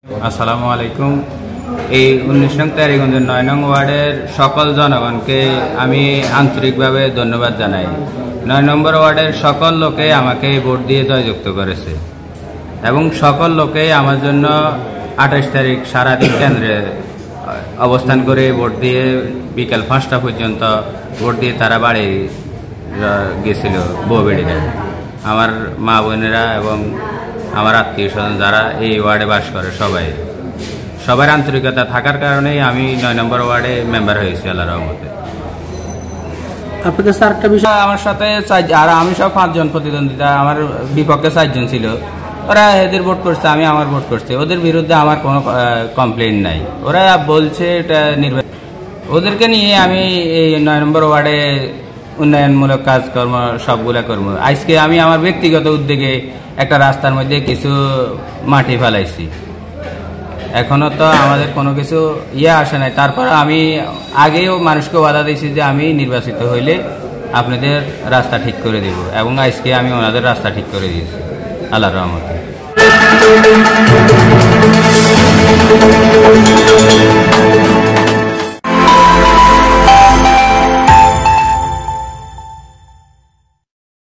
আসসালামু আলাইকুম। এই 19 নং তেরিগঞ্জের 9 নং ওয়ার্ডের সকল জনগণকে আমি আন্তরিকভাবে ধন্যবাদ জানাই। 9 নম্বর ওয়ার্ডের সকল লোকে আমাকে ভোট দিয়ে জয়যুক্ত করেছে এবং সকল লোকে আমার জন্য 28 তারিখ সারাদিন কেন্দ্রে অবস্থান করে ভোট দিয়ে বিকাল 5টা পর্যন্ত ভোট দিয়ে তারা বাড়ি গেছিল বউবেড়িরা। আমার মা বোনেরা এবং আমার আত্মীয় স্বজন যারা এই ওয়ার্ডে বাস করে সবার আন্তরিকতা থাকার কারণেই আমি 9 নম্বর ওয়ার্ডে মেম্বার হয়েছি আল্লাহর রহমতে। আপনাদের আরেকটা বিষয়, আমার সাথে আর আমি সব 5 জন প্রতিদ্বন্দ্বিতা, আমার বিপক্ষে 4 জন ছিল। ওরা এদের ভোট করছে, আমি আমার ভোট করছি। ওদের বিরুদ্ধে আমার কোনো কমপ্লেন নাই। ওরা বলছে এটা নির্বাচন, ওদেরকে নিয়ে আমি এই 9 নম্বর ওয়ার্ডে উন্নয়নমূলক কাজকর্ম সবগুলা করবো। আজকে আমি আমার ব্যক্তিগত উদ্যোগে একটা রাস্তার মধ্যে কিছু মাটি ফেলাইছি। এখনো তো আমাদের কোনো কিছু আসে নাই। তারপর আমি আগেও মানুষকে ওয়াদা দিয়েছি যে আমি নির্বাচিত হইলে আপনাদের রাস্তা ঠিক করে দেব, এবং আজকে আমি ওনাদের রাস্তা ঠিক করে দিয়েছি আল্লাহর রহমতে।